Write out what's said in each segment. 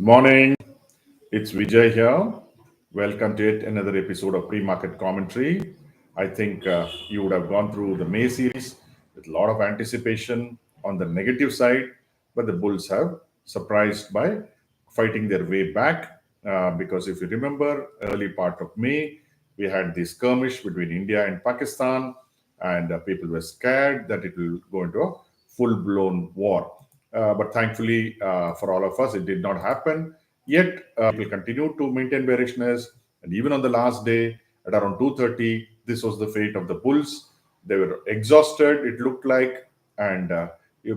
Morning, it's Vijay here. Welcome to yet another episode of Pre-Market Commentary. I think you would have gone through the May series with a lot of anticipation on the negative side, but the Bulls have surprised by fighting their way back. Because if you remember, early part of May, we had this skirmish between India and Pakistan, and people were scared that it will go into a full-blown war. But thankfully, for all of us, it did not happen. Yet, people continued to maintain bearishness. And even on the last day, at around 2:30, this was the fate of the Bulls. They were exhausted, it looked like. And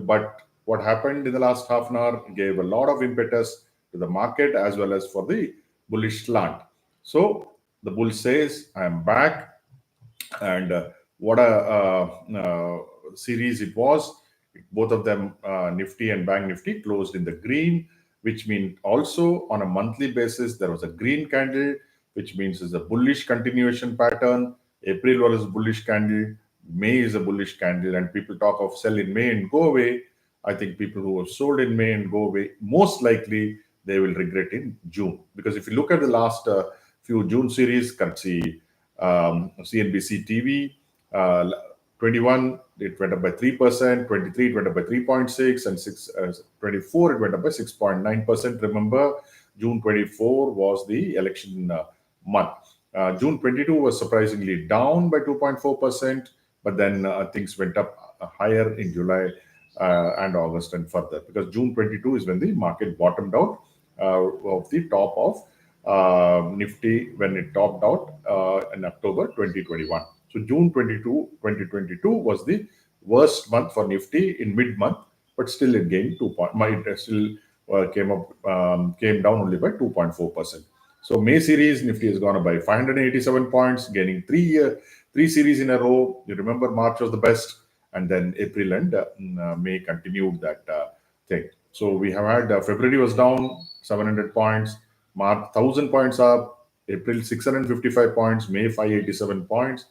but what happened in the last half an hour gave a lot of impetus to the market as well as for the bullish slant. So the bull says, "I am back," and what a series it was. Both of them, Nifty and Bank Nifty, closed in the green, which means also on a monthly basis there was a green candle, which means it's a bullish continuation pattern. April was a bullish candle, May is a bullish candle, and people talk of sell in May and go away. I think people who have sold in May and go away, most likely they will regret in June, because if you look at the last few June series, currency, CNBC TV. 21, it went up by 3%, 23, it went up by 3.6, and 24, it went up by 6.9%. Remember, June 24 was the election month. June 22 was surprisingly down by 2.4%, but then things went up higher in July and August and further, because June 22 is when the market bottomed out of the top of Nifty when it topped out in October 2021. So June 22, 2022 was the worst month for Nifty in mid-month, but still it gained 2 point. It still came down only by 2.4%. So May series Nifty has gone up by 587 points, gaining three series in a row. You remember March was the best, and then April and May continued that thing. So we have had February was down 700 points, March 1000 points up, April 655 points, May 587 points.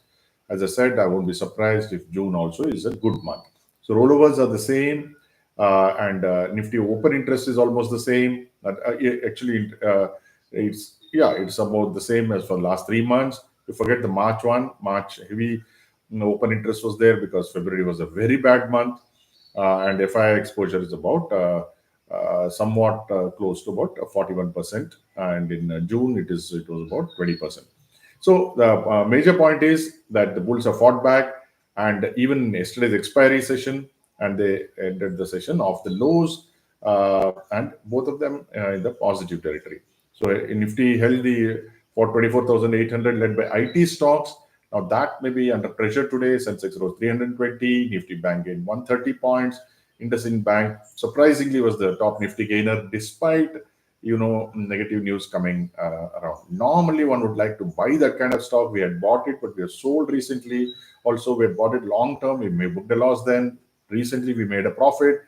As I said, I won't be surprised if June also is a good month. So rollovers are the same, and Nifty open interest is almost the same. Actually, it's about the same as for the last 3 months. You forget the March one. March heavy open interest was there because February was a very bad month, and FI exposure is about somewhat close to about 41%, and in June it was about 20%. So the major point is that the bulls have fought back, and even yesterday's expiry session, and they ended the session off the lows, and both of them in the positive territory. So Nifty held the for 24,800, led by IT stocks. Now that may be under pressure today. Sensex rose 320, Nifty Bank gained 130 points. IndusInd Bank surprisingly was the top Nifty gainer despite negative news coming around. Normally one would like to buy that kind of stock. We had bought it, but we have sold recently. Also, we had bought it long term. We may booked a loss then. Recently we made a profit.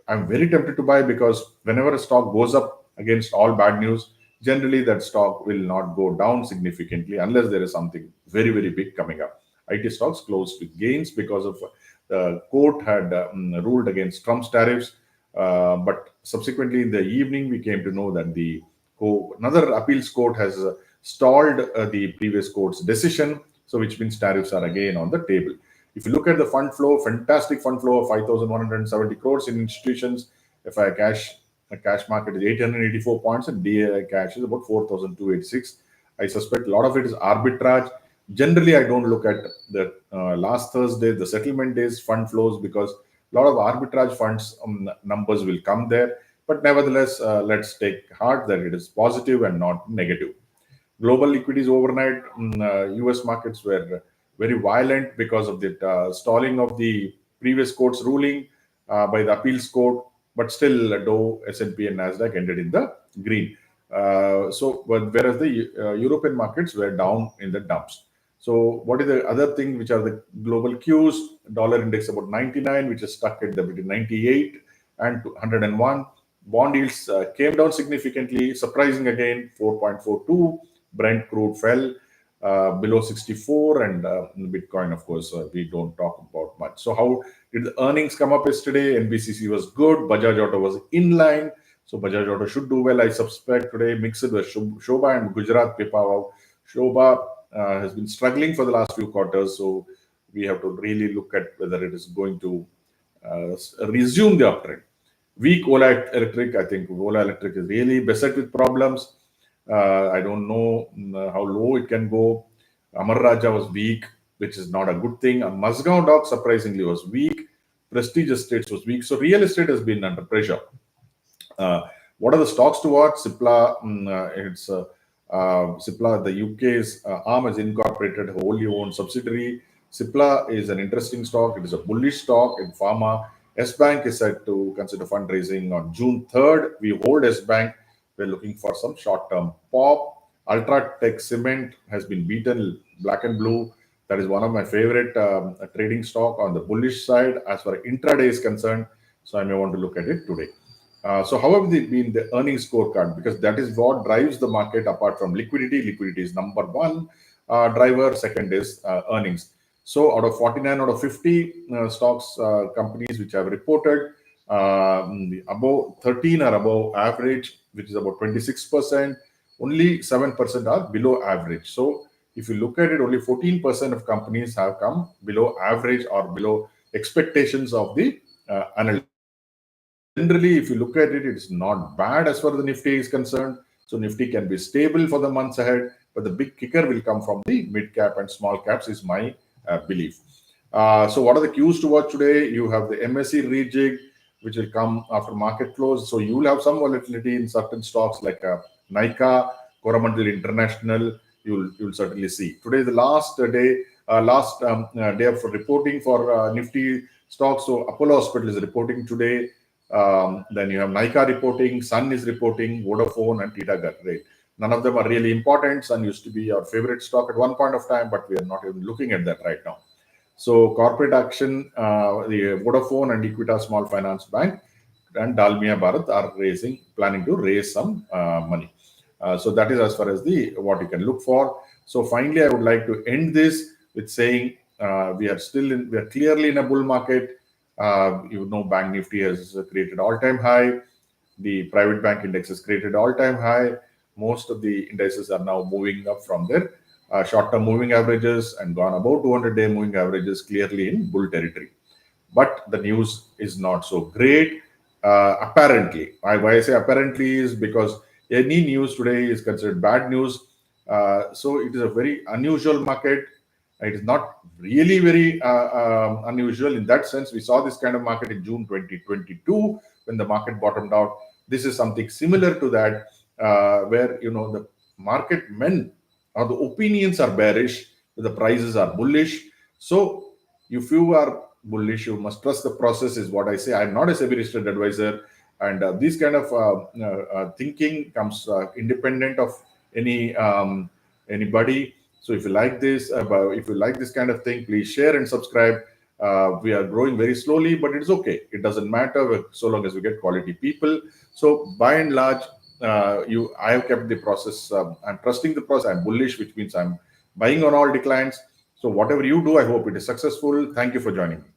I'm very tempted to buy because whenever a stock goes up against all bad news, generally that stock will not go down significantly unless there is something very, very big coming up. IT stocks closed with gains because of the court had ruled against Trump's tariffs. But subsequently in the evening, we came to know that another appeals court has stalled the previous court's decision. So which means tariffs are again on the table. If you look at the fund flow, fantastic fund flow of 5,170 crores in institutions. FI cash, the cash market is 884 points, and DAI cash is about 4,286. I suspect a lot of it is arbitrage. Generally, I don't look at the last Thursday, the settlement days fund flows, because a lot of arbitrage funds numbers will come there. But nevertheless, let's take heart that it is positive and not negative. Global equities overnight, US markets were very violent because of the stalling of the previous court's ruling by the appeals court. But still, Dow, S&P, and Nasdaq ended in the green. Whereas the European markets were down in the dumps. So what is the other thing which are the global cues? Dollar index about 99, which is stuck at between 98 and 101. Bond yields came down significantly, surprising again, 4.42. Brent crude fell below 64, and Bitcoin, of course, we don't talk about much. So how did the earnings come up yesterday? NBCC was good. Bajaj Auto was in line. So Bajaj Auto should do well, I suspect, today, mixed with Shobha and Gujarat Pipavav. Shobha has been struggling for the last few quarters, so we have to really look at whether it is going to resume the uptrend. Weak Ola Electric, I think Ola Electric is really beset with problems. I don't know how low it can go. Amar Raja was weak, which is not a good thing. Mazgaon Dock surprisingly was weak. Prestige Estates was weak. So real estate has been under pressure. What are the stocks to watch? Cipla, Cipla, the UK's arm has incorporated a wholly owned subsidiary. Cipla is an interesting stock. It is a bullish stock in pharma. S Bank is set to consider fundraising on June 3rd. We hold S Bank. We're looking for some short-term pop. Ultratech Cement has been beaten black and blue. That is one of my favorite trading stock on the bullish side as far as intraday is concerned. So I may want to look at it today. So how have they been the earnings scorecard? Because that is what drives the market apart from liquidity. Liquidity is number one driver. Second is earnings. So out of 49 out of 50 stocks, companies which have reported, above 13 are above average, which is about 26%. Only 7% are below average. So if you look at it, only 14% of companies have come below average or below expectations of the analysts. Generally, if you look at it, it's not bad as far as the Nifty is concerned. So Nifty can be stable for the months ahead, but the big kicker will come from the mid cap and small caps is my belief. So what are the cues to watch today? You have the MSC rejig, which will come after market close. So you will have some volatility in certain stocks like Nika, Coromandel International. You'll certainly see. Today is the last day day of reporting for Nifty stocks. So Apollo Hospital is reporting today. Then you have Nika reporting, Sun is reporting, Vodafone and Titagar. Right? None of them are really important. Sun used to be our favorite stock at one point of time, but we are not even looking at that right now. So corporate action, the Vodafone and Equita Small Finance Bank and Dalmia Bharat are planning to raise some money. So that is as far as what you can look for. So finally, I would like to end this with saying we are clearly in a bull market. Bank Nifty has created all-time high. The private bank index has created all-time high. Most of the indices are now moving up from their short-term moving averages and gone above 200-day moving averages, clearly in bull territory. But the news is not so great. Apparently, why I say apparently is because any news today is considered bad news. So it is a very unusual market. It is not really very unusual in that sense. We saw this kind of market in June 2022 when the market bottomed out. This is something similar to that, where the market men or the opinions are bearish, the prices are bullish. So if you are bullish, you must trust the process, is what I say. I'm not a SEBI registered advisor, and this kind of thinking comes independent of anybody. So if you like this, kind of thing, please share and subscribe. We are growing very slowly, but it's okay. It doesn't matter so long as we get quality people. So by and large, I have kept the process. I'm trusting the process. I'm bullish, which means I'm buying on all declines. So whatever you do, I hope it is successful. Thank you for joining me.